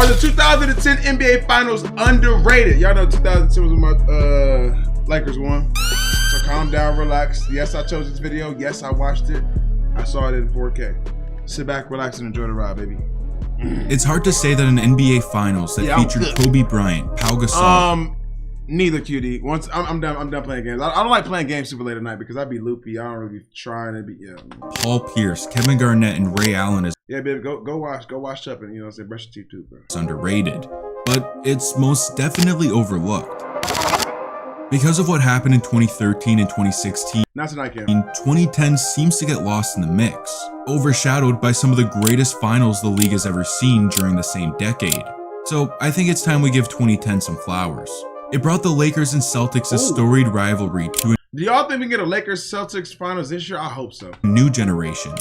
Are the 2010 NBA Finals underrated? Y'all know 2010 was when my Lakers won. So calm down, relax. Yes, I chose this video. Yes, I watched it. I saw it in 4K. Sit back, relax, and enjoy the ride, baby. It's hard to say that an NBA Finals that featured Kobe Bryant, Pau Gasol. Neither, QD. Once I'm done playing games. I don't like playing games super late at night because I'd be loopy. I don't really be trying to be. Paul Pierce, Kevin Garnett, and Ray Allen is baby, go wash up and say brush your teeth too, bro. It's underrated, but it's most definitely overlooked. Because of what happened in 2013 and 2016, not tonight, Cam. 2010 seems to get lost in the mix, overshadowed by some of the greatest finals the league has ever seen during the same decade. So I think it's time we give 2010 some flowers. It brought the Lakers and Celtics a storied rivalry to Do y'all think we get a Lakers-Celtics finals this year? I hope so. a new generation.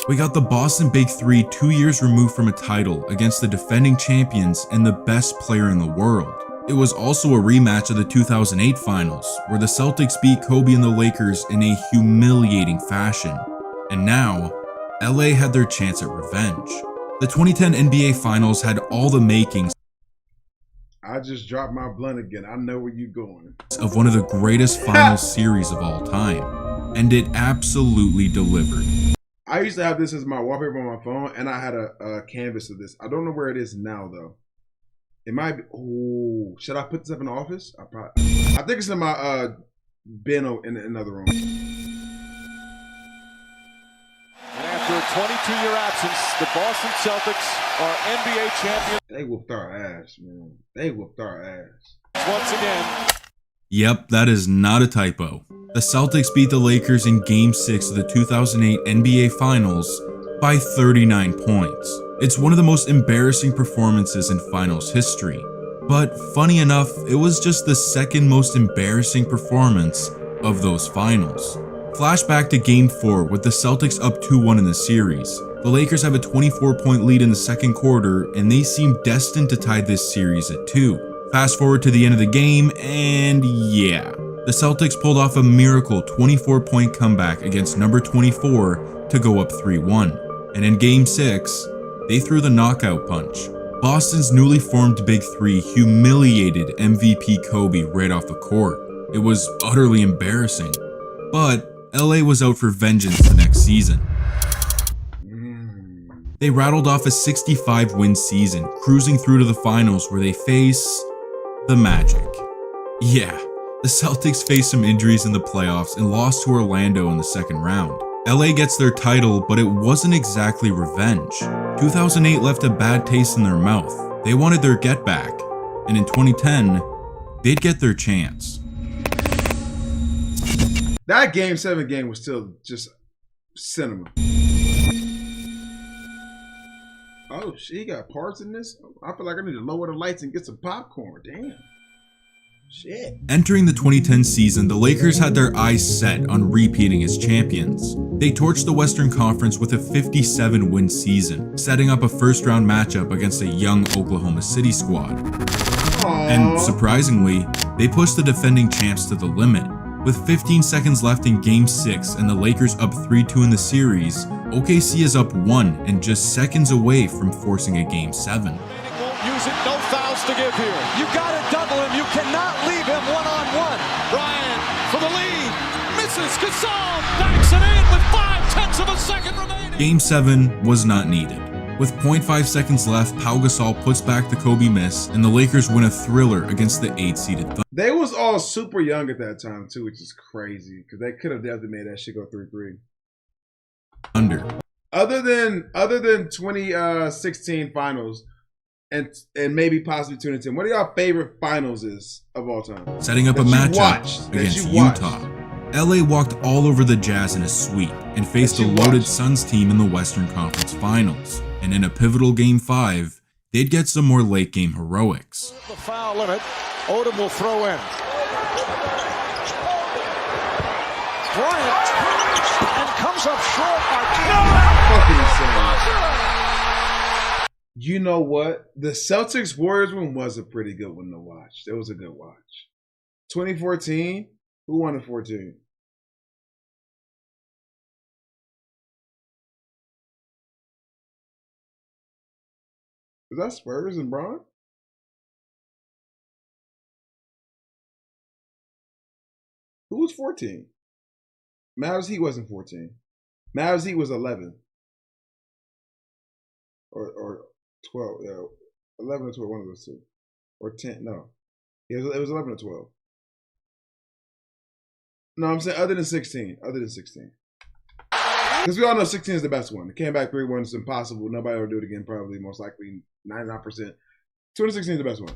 We got the Boston Big Three 2 years removed from a title against the defending champions and the best player in the world. It was also a rematch of the 2008 finals, where the Celtics beat Kobe and the Lakers in a humiliating fashion. And now, LA had their chance at revenge. The 2010 NBA Finals had all the makings I just dropped my blunt again. I know where you're going. Of one of the greatest finals series of all time, and it absolutely delivered. I used to have this as my wallpaper on my phone, and I had a canvas of this. I don't know where it is now, though. It might be. Oh, should I put this up in the office? I think it's in my bin in another room. After a 22-year absence, the Boston Celtics are NBA champions. They whooped our ass, man. They whooped our ass. Once again. Yep, that is not a typo. The Celtics beat the Lakers in Game 6 of the 2008 NBA Finals by 39 points. It's one of the most embarrassing performances in Finals history. But funny enough, it was just the second most embarrassing performance of those finals. Flashback to Game 4 with the Celtics up 2-1 in the series. The Lakers have a 24-point lead in the second quarter, and they seem destined to tie this series at 2. Fast forward to the end of the game, and yeah. The Celtics pulled off a miracle 24-point comeback against number 24 to go up 3-1. And in Game 6, they threw the knockout punch. Boston's newly formed Big Three humiliated MVP Kobe right off the court. It was utterly embarrassing. But LA was out for vengeance the next season. They rattled off a 65-win season, cruising through to the finals where they face the Magic. Yeah, the Celtics faced some injuries in the playoffs and lost to Orlando in the second round. LA gets their title, but it wasn't exactly revenge. 2008 left a bad taste in their mouth. They wanted their get back, and in 2010, they'd get their chance. That Game 7 game was still just cinema. Oh, she got parts in this? I feel like I need to lower the lights and get some popcorn. Damn. Shit. Entering the 2010 season, the Lakers had their eyes set on repeating as champions. They torched the Western Conference with a 57-win season, setting up a first-round matchup against a young Oklahoma City squad. Aww. And surprisingly, they pushed the defending champs to the limit. With 15 seconds left in Game 6 and the Lakers up 3-2 in the series, OKC is up 1 and just seconds away from forcing a Game 7. Won't use it, no fouls to give here. You gotta double him, you cannot leave him one-on-one. Bryant for the lead, misses, Gasol backs it in with 5/10 of a second remaining. Game 7 was not needed. With 0.5 seconds left, Pau Gasol puts back the Kobe miss, and the Lakers win a thriller against the 8-seeded Thunder. They was all super young at that time too, which is crazy because they could have definitely made that shit go 3-3. Other than 2016 finals and maybe possibly 2010, what are y'all favorite finals is of all time? Setting up a matchup against Utah. LA walked all over the Jazz in a sweep and faced a loaded Suns team in the Western Conference Finals. And in a pivotal Game 5, they'd get some more late game heroics. The foul limit, Odom will throw in. Bryant and comes up short. You know what? The Celtics Warriors one was a pretty good one to watch. It was a good watch. 2014, who won in 14? Is that Spurs and Bron? Who was 14? Mavs Heat wasn't 14. Mavs Heat was 11. Or 12. Yeah, 11 or 12, one of those two. Or 10. No. It was 11 or 12. No, I'm saying other than 16. Other than 16. Because we all know 16 is the best one. It came back 3-1. It's impossible. Nobody will do it again, probably. Most likely 99%. 2016 is the best one.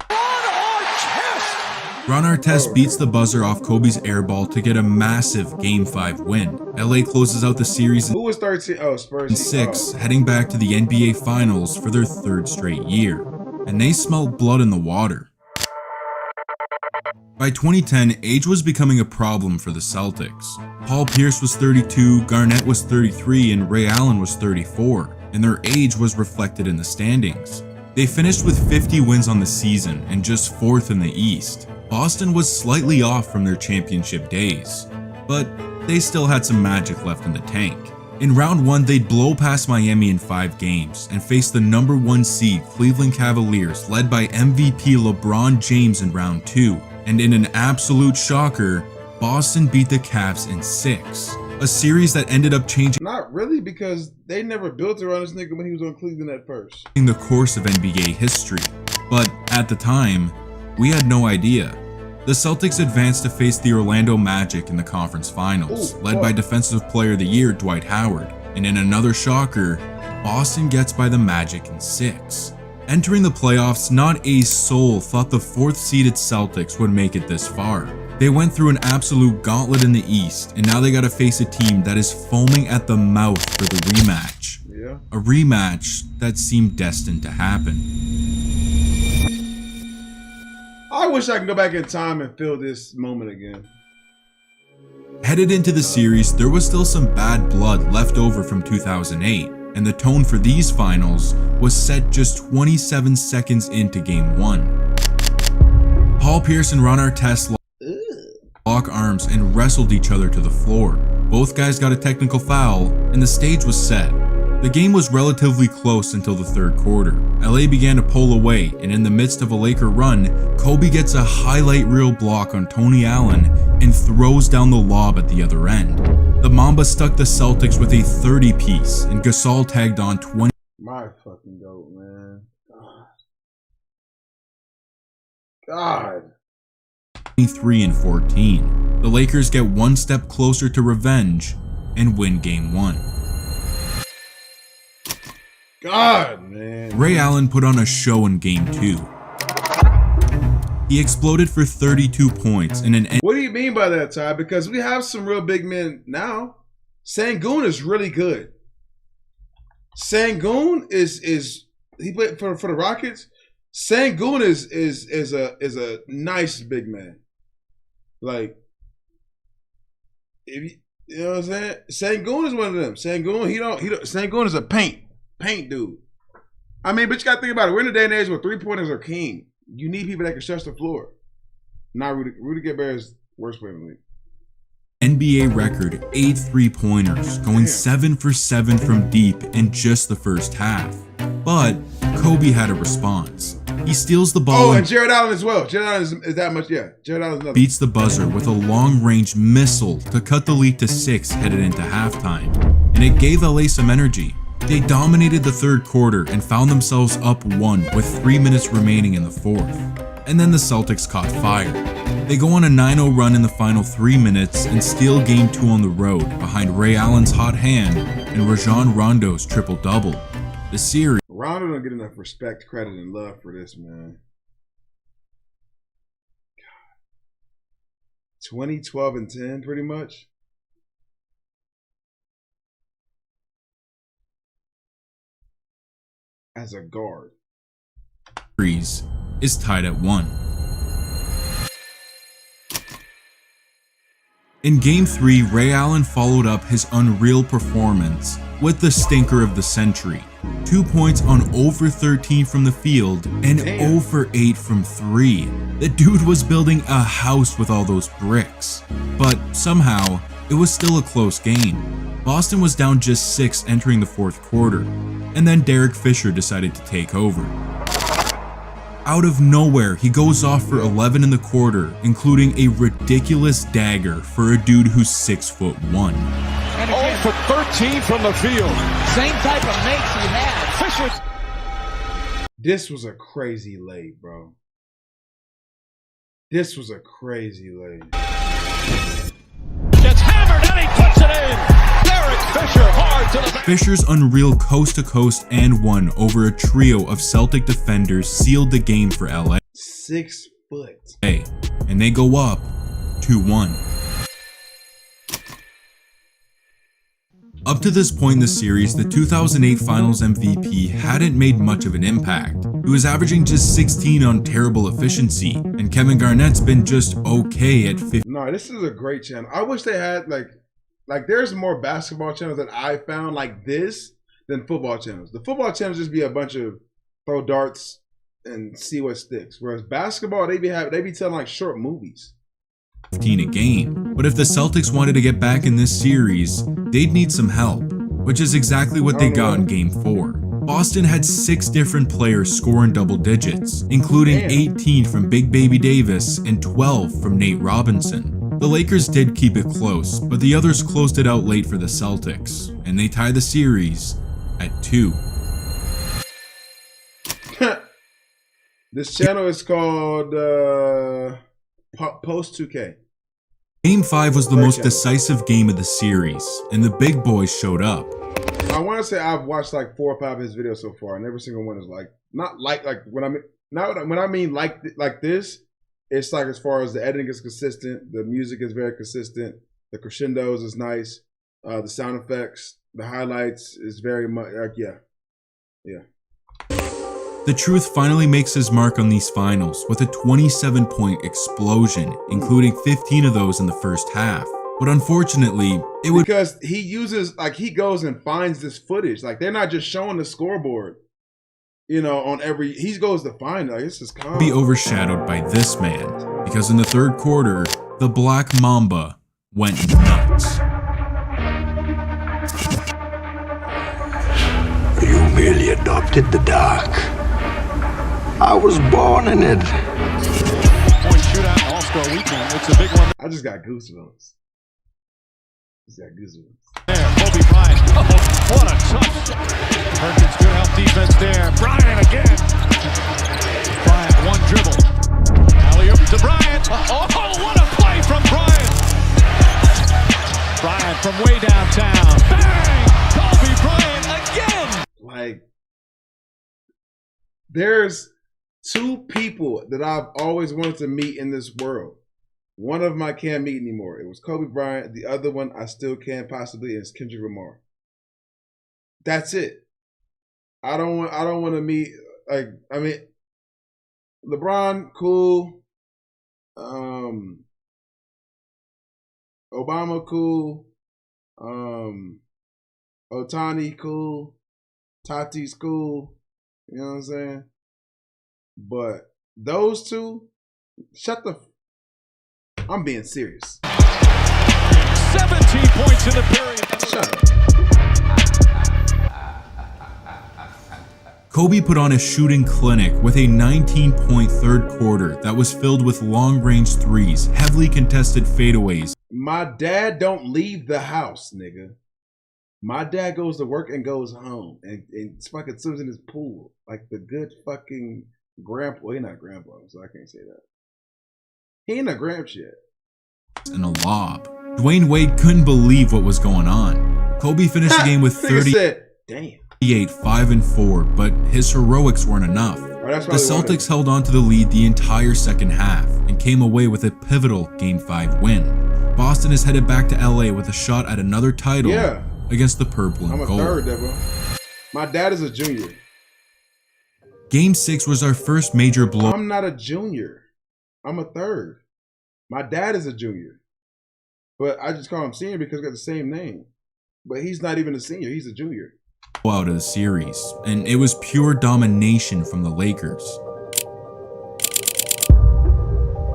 Ron Artest beats the buzzer off Kobe's airball to get a massive Game 5 win. LA closes out the series Who was 13? Oh, Spurs. in 6, heading back to the NBA Finals for their 3rd straight year. And they smelled blood in the water. By 2010, age was becoming a problem for the Celtics. Paul Pierce was 32, Garnett was 33, and Ray Allen was 34, and their age was reflected in the standings. They finished with 50 wins on the season and just 4th in the East. Boston was slightly off from their championship days, but they still had some magic left in the tank. In round 1, they'd blow past Miami in 5 games and face the #1 seed Cleveland Cavaliers led by MVP LeBron James in round 2. And in an absolute shocker, Boston beat the Cavs in 6. A series that ended up changing Not really, because they never built around this nigga when he was on Cleveland at first. the course of NBA history. But at the time, we had no idea. The Celtics advanced to face the Orlando Magic in the conference finals, led by Defensive Player of the Year Dwight Howard. And in another shocker, Boston gets by the Magic in 6. Entering the playoffs, not a soul thought the 4th-seeded Celtics would make it this far. They went through an absolute gauntlet in the East, and now they gotta face a team that is foaming at the mouth for the rematch. Yeah. A rematch that seemed destined to happen. I wish I could go back in time and feel this moment again. Headed into the series, there was still some bad blood left over from 2008, and the tone for these finals was set just 27 seconds into Game 1. Paul Pierce and Ron Artest locked arms and wrestled each other to the floor. Both guys got a technical foul, and the stage was set. The game was relatively close until the 3rd quarter. LA began to pull away, and in the midst of a Laker run, Kobe gets a highlight reel block on Tony Allen and throws down the lob at the other end. The Mamba stuck the Celtics with a 30-piece, and Gasol tagged on 20. My fucking goat, man. God. 23 and 14. The Lakers get one step closer to revenge and win Game 1. God, man. Ray Allen put on a show in Game 2. He exploded for 32 points in an What do you mean by that, Ty? Because we have some real big men now. Sengun is really good. Sengun is he played for the Rockets. Sengun is a nice big man. Like, if you know what I'm saying? Sengun is one of them. Sengun is a paint dude. I mean, but you gotta think about it. We're in a day and age where 3-pointers are king. You need people that can stretch the floor. Not Rudy Gobert is worst player in the league. NBA record 8 3-pointers, going 7 for 7 from deep in just the first half. But Kobe had a response. He steals the ball and Jared Allen as well. Jared Allen is that much, yeah. Jared Allen is another. Beats the buzzer with a long-range missile to cut the lead to 6 headed into halftime. And it gave LA some energy. They dominated the 3rd quarter and found themselves up 1 with 3 minutes remaining in the 4th. And then the Celtics caught fire. They go on a 9-0 run in the final 3 minutes and steal Game 2 on the road behind Ray Allen's hot hand and Rajon Rondo's triple-double. The series. Rondo don't get enough respect, credit, and love for this, man. 20, 12, and 10, pretty much. As a guard. Series is tied at 1. In Game 3, Ray Allen followed up his unreal performance with the stinker of the century. 2 points on 0 for 13 from the field and 0 for 8 from 3. The dude was building a house with all those bricks. But somehow, it was still a close game. Boston was down just 6 entering the 4th quarter, and then Derek Fisher decided to take over. Out of nowhere, he goes off for 11 in the quarter, including a ridiculous dagger for a dude who's 6'1". And again, for 13 from the field. Same type of makes he had. Fisher. This was a crazy lay, bro. This was a crazy lay. Gets hammered and he puts it in. Derek Fisher hard to the back. Fisher's unreal coast-to-coast and one over a trio of Celtic defenders sealed the game for LA. 6 foot. And they go up 2-1. Up to this point in the series, the 2008 Finals MVP hadn't made much of an impact. He was averaging just 16 on terrible efficiency, and Kevin Garnett's been just okay at 50. No, this is a great channel. I wish they had like there's more basketball channels that I found like this than football channels. The football channels just be a bunch of throw darts and see what sticks. Whereas basketball, they be telling like short movies. 15 a game. But if the Celtics wanted to get back in this series, they'd need some help, which is exactly what they got in Game 4. Boston had 6 different players score in double digits, including 18 from Big Baby Davis and 12 from Nate Robinson. The Lakers did keep it close, but the others closed it out late for the Celtics, and they tied the series at 2. This channel is called Post 2K. Game 5 was the most decisive game of the series, and the big boys showed up. I want to say I've watched like 4 or 5 of his videos so far, and every single one is like not like when I mean like this. It's like as far as the editing is consistent, the music is very consistent, the crescendos is nice, the sound effects, the highlights is very much like yeah. The Truth finally makes his mark on these finals with a 27-point explosion, including 15 of those in the first half. But unfortunately, it would because he uses he goes and finds this footage. Like they're not just showing the scoreboard, on every he goes to find it. This is calm. Be overshadowed by this man because in the third quarter, the Black Mamba went nuts. You merely adopted the dark. I was born in it. Point shootout and All-Star weekend. It's a big one. I just got goosebumps. There, Kobe Bryant. Oh, what a touch. Perkins, good help defense there. Bryant again. Bryant, one dribble. Alley-oop to Bryant. Oh, what a play from Bryant. Bryant from way downtown. Bang! Kobe Bryant again. Like, there's 2 people that I've always wanted to meet in this world. One of them I can't meet anymore. It was Kobe Bryant. The other one I still can't possibly, and it's Kendrick Lamar. That's it. I don't want to meet LeBron, cool. Obama, cool. Otani, cool. Tati's cool. You know what I'm saying? But those 2, shut the. I'm being serious. 17 points in the period. Shut up. Kobe put on a shooting clinic with a 19-point third quarter that was filled with long-range threes, heavily contested fadeaways. My dad don't leave the house, nigga. My dad goes to work and goes home and fucking swims in his pool like the good fucking grandpa. Well, he's not grandpa, so I can't say that. He ain't a gramps yet. And a lob. Dwayne Wade couldn't believe what was going on. Kobe finished the game with 38, 5 and 4, but his heroics weren't enough. The Celtics held on to the lead the entire second half and came away with a pivotal Game 5 win. Boston is headed back to LA with a shot at another title against the purple and gold. I'm a third, Deborah. My dad is a junior. Game 6 was our first major blow. I'm not a junior. I'm a third. My dad is a junior. But I just call him senior because we got the same name. But he's not even a senior. He's a junior. Out of the series, and it was pure domination from the Lakers.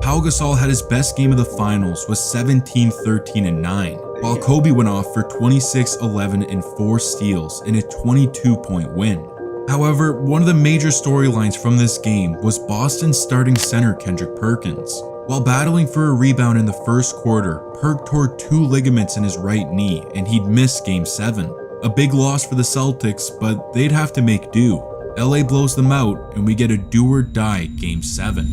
Pau Gasol had his best game of the finals with 17, 13, and 9, while Kobe went off for 26, 11, and 4 steals in a 22-point win. However, one of the major storylines from this game was Boston's starting center Kendrick Perkins. While battling for a rebound in the first quarter, Perk tore 2 ligaments in his right knee and he'd miss Game 7. A big loss for the Celtics, but they'd have to make do. LA blows them out and we get a do or die Game 7.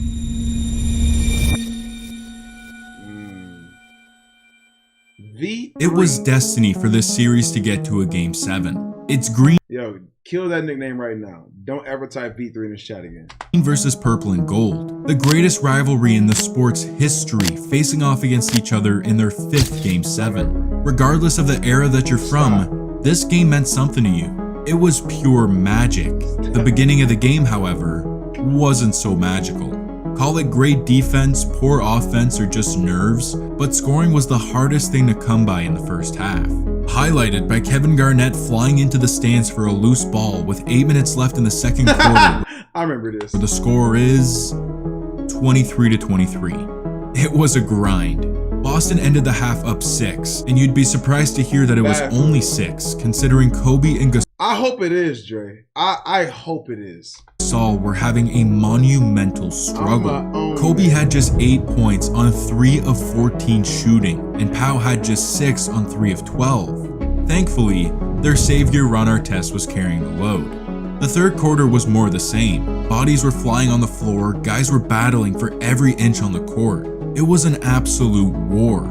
It was destiny for this series to get to a Game 7. It's green. Yo, kill that nickname right now. Don't ever type V3 in this chat again. Versus purple and gold. The greatest rivalry in the sport's history, facing off against each other in their 5th Game 7. Regardless of the era that you're from, this game meant something to you. It was pure magic. The beginning of the game, however, wasn't so magical. Call it great defense, poor offense, or just nerves, but scoring was the hardest thing to come by in the first half. Highlighted by Kevin Garnett flying into the stands for a loose ball with 8 minutes left in the second quarter. I remember this. The score is 23-23. It was a grind. Boston ended the half up 6, and you'd be surprised to hear that it was only 6, considering Kobe and I hope it is, Dre. I hope it is. Gasol were having a monumental struggle. Kobe had just 8 points on 3 of 14 shooting, and Pau had just 6 on 3 of 12. Thankfully, their savior Ron Artest was carrying the load. The third quarter was more the same. Bodies were flying on the floor, guys were battling for every inch on the court. It was an absolute war.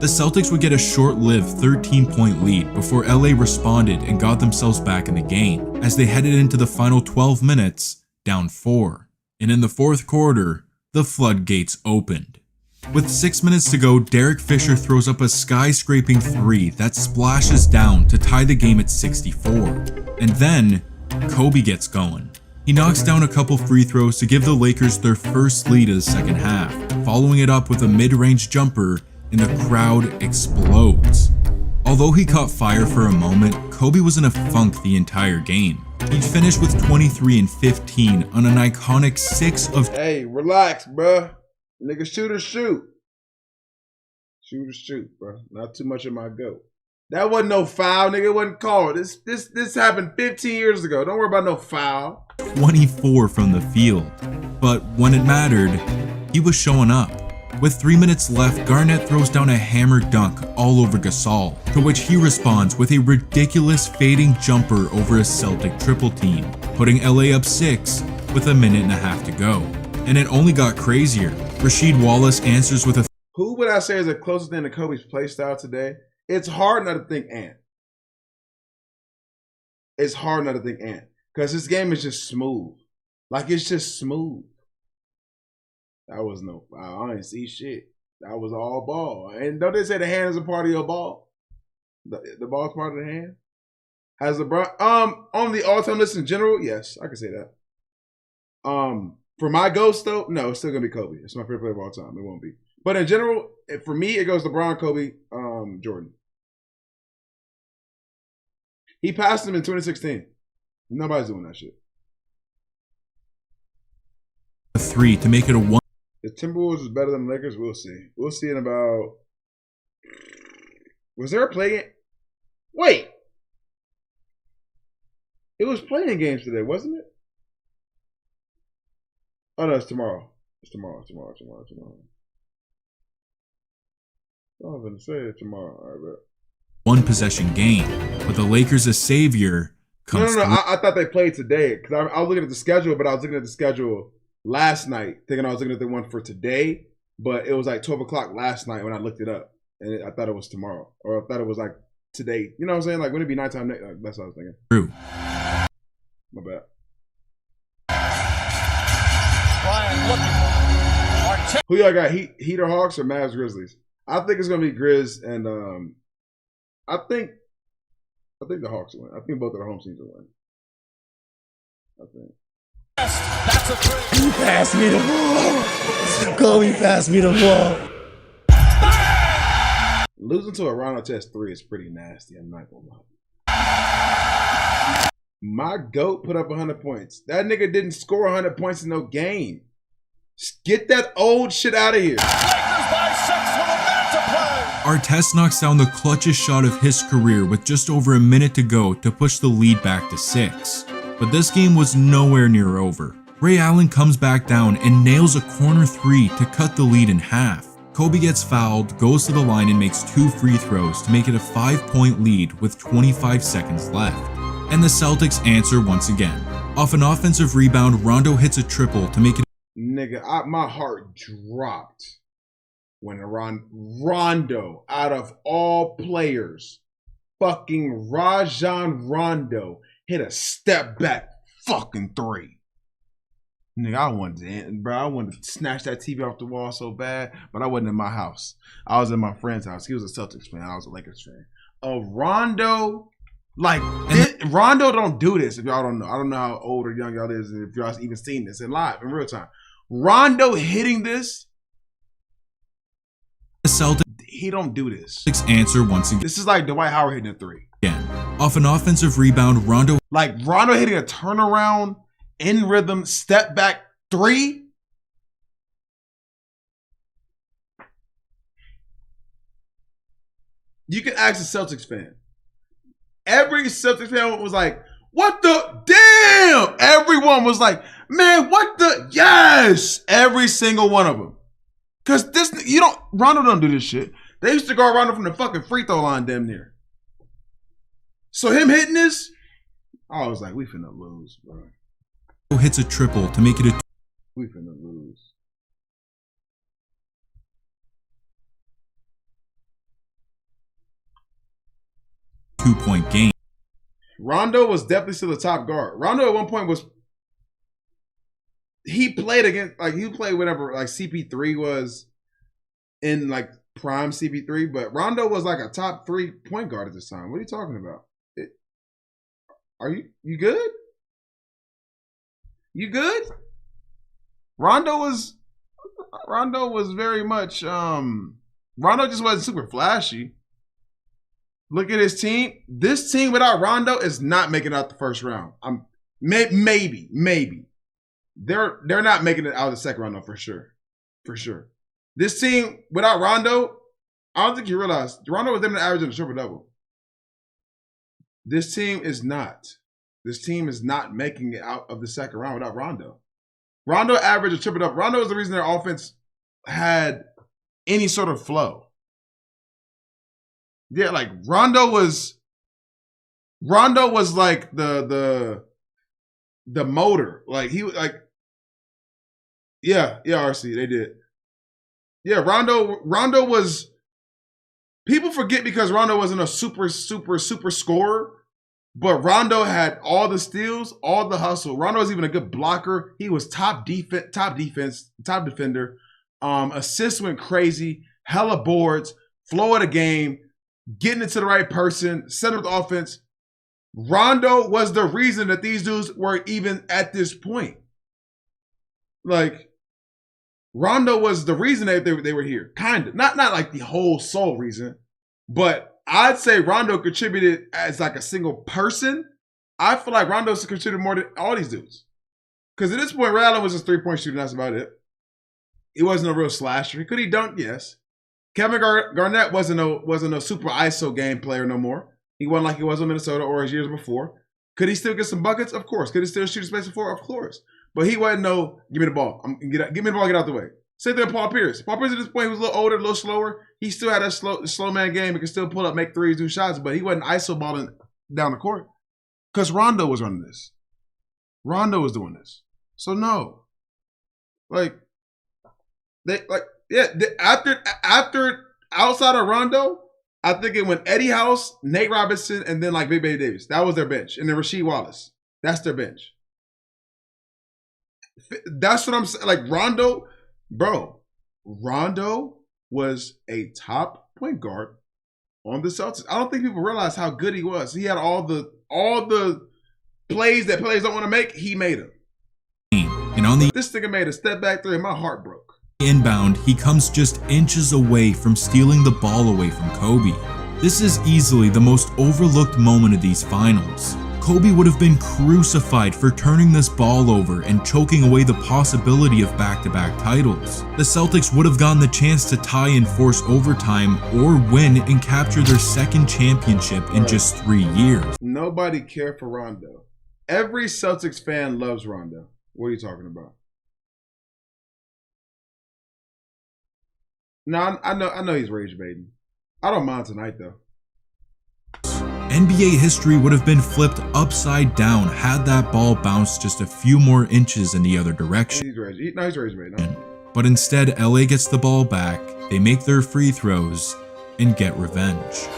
The Celtics would get a short-lived 13-point lead before LA responded and got themselves back in the game, as they headed into the final 12 minutes, down 4. And in the fourth quarter, the floodgates opened. With 6 minutes to go, Derek Fisher throws up a sky-scraping 3 that splashes down to tie the game at 64. And then, Kobe gets going. He knocks down a couple free throws to give the Lakers their first lead of the second half, following it up with a mid-range jumper, and the crowd explodes. Although he caught fire for a moment, Kobe was in a funk the entire game. He'd finished with 23 and 15 on an iconic 6 of... Hey, relax, bruh. Nigga, shoot or shoot. Shoot or shoot, bro. Not too much of my goat. That wasn't no foul, nigga. It wasn't called. This happened 15 years ago. Don't worry about no foul. 24 from the field. But when it mattered, he was showing up. With 3 minutes left, Garnett throws down a hammer dunk all over Gasol, to which he responds with a ridiculous fading jumper over a Celtic triple team, putting LA up 6 with a minute and a half to go. And it only got crazier. Rasheed Wallace answers with a... Who would I say is the closest thing to Kobe's playstyle today? It's hard not to think Ant. It's hard not to think Ant. Because his game is just smooth. Like, it's just smooth. That was no, I didn't see shit. That was all ball. And don't they say the hand is a part of your ball? The ball's part of the hand? Has LeBron, on the all-time list in general, yes, I can say that. For my ghost though, no, it's still gonna be Kobe. It's my favorite player of all time. It won't be. But in general, for me, it goes LeBron, Kobe, Jordan. He passed him in 2016. Nobody's doing that shit. 3 to make it a 1. The Timberwolves is better than the Lakers. We'll see. We'll see in about. Was there a play? Wait. It was playing games today, wasn't it? Oh no, it's tomorrow. It's tomorrow. I was going to say it tomorrow. All right, bet. 1 possession game, but the Lakers, a savior, comes. No. I thought they played today because I was looking at the schedule, but I was looking at the schedule last night, thinking I was looking at the one for today, but it was like 12 o'clock last night when I looked it up, and I thought it was tomorrow, or I thought it was like today. You know what I'm saying? Like, wouldn't it be nighttime? That's what I was thinking. True. My bad. Who y'all got? Heat or Hawks or Mavs Grizzlies? I think it's gonna be Grizz, and I think the Hawks will win. I think both of the home teams will win. I think. You pass me the ball. Kobe, pass me the ball. Losing to a Ron Artest 3 is pretty nasty. I'm not gonna lie. My GOAT put up 100 points. That nigga didn't score 100 points in no game. Get that old shit out of here. Artest knocks down the clutchest shot of his career with just over a minute to go to push the lead back to 6. But this game was nowhere near over. Ray Allen comes back down and nails a corner 3 to cut the lead in half. Kobe gets fouled, goes to the line and makes 2 free throws to make it a 5-point lead with 25 seconds left. And the Celtics answer once again. Off an offensive rebound, Rondo hits a triple to make it. Nigga, my heart dropped when Rondo, out of all players, fucking Rajon Rondo hit a step back fucking 3. Nigga, I wanted to snatch that TV off the wall so bad, but I wasn't in my house. I was in my friend's house. He was a Celtics fan. I was a Lakers fan. Rondo, Rondo don't do this. If y'all don't know, I don't know how old or young y'all is, and if y'all even seen this in live, in real time. Rondo hitting this, The Celtics he don't do this. answer once again. This is like Dwight Howard hitting a 3. Off an offensive rebound, Rondo Rondo hitting a turnaround, in rhythm, step back 3. You can ask a Celtics fan. Every Celtics fan was like, what the damn? Everyone was like, man, what the yes? Every single one of them. Cause Rondo don't do this shit. They used to go around from the fucking free throw line damn near. So him hitting this, I was like, we finna lose, bro. hits a triple to make it a We finna lose. two-point game. Rondo was definitely still the top guard. Rondo at one point he played whatever like CP3 was in like prime CP3, but Rondo was like a top 3 point guard at this time. What are you talking about? Are you good? You good? Rondo was very much Rondo just wasn't super flashy. Look at his team. This team without Rondo is not making it out the first round. Maybe. They're not making it out of the second round though, for sure. For sure. This team without Rondo, I don't think you realize Rondo was them to average in a triple-double. This team is not. This team is not making it out of the second round without Rondo. Rondo averaged a triple-double. Rondo is the reason their offense had any sort of flow. Yeah, like Rondo was like the motor. Like he like yeah, RC, they did. Yeah, Rondo was, people forget because Rondo wasn't a super scorer, but Rondo had all the steals, all the hustle. Rondo was even a good blocker. He was top defender. Assists went crazy, hella boards, flow of the game, getting it to the right person, setting up the offense. Rondo was the reason that these dudes were even at this point. Like, Rondo was the reason that they were here. Kind of. Not like the whole sole reason, but I'd say Rondo contributed as like a single person. I feel like Rondo contributed more than all these dudes. Because at this point, Ray Allen was just 3-point shooter. That's about it. He wasn't a real slasher. Could he dunk? Yes. Kevin Garnett wasn't a super ISO game player no more. He wasn't like he was in Minnesota or his years before. Could he still get some buckets? Of course. Could he still shoot space before? Of course. But he wasn't give me the ball. Give me the ball, get out the way. Same thing with Paul Pierce. Paul Pierce at this point, he was a little older, a little slower. He still had that slow man game. He could still pull up, make threes, do shots, but he wasn't ISO balling down the court. Because Rondo was running this. Rondo was doing this. So no. After outside of Rondo, I think it went Eddie House, Nate Robinson, and then like Big Baby Davis. That was their bench. And then Rasheed Wallace. That's their bench. That's what I'm saying. Like Rondo, bro, Rondo was a top point guard on the Celtics. I don't think people realize how good he was. He had all the plays that players don't want to make. He made them. And on the this nigga made a step back three, and my heart broke. Inbound, he comes just inches away from stealing the ball away from Kobe. This is easily the most overlooked moment of these finals. Kobe would have been crucified for turning this ball over and choking away the possibility of back-to-back titles. The Celtics would have gotten the chance to tie and force overtime or win and capture their second championship in just 3 years. Nobody cared for Rondo. Every Celtics fan loves Rondo. What are you talking about? No, I know he's rage baiting. I don't mind tonight though. NBA history would have been flipped upside down had that ball bounced just a few more inches in the other direction. He's rage baiting. No. But instead, LA gets the ball back, they make their free throws, and get revenge.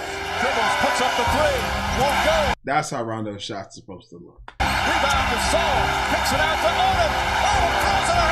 Dribbles, puts up the three, won't go. That's how Rondo's shot's supposed to look. Rebound to Saul, picks it out to Odom. Oh, throws it ahead.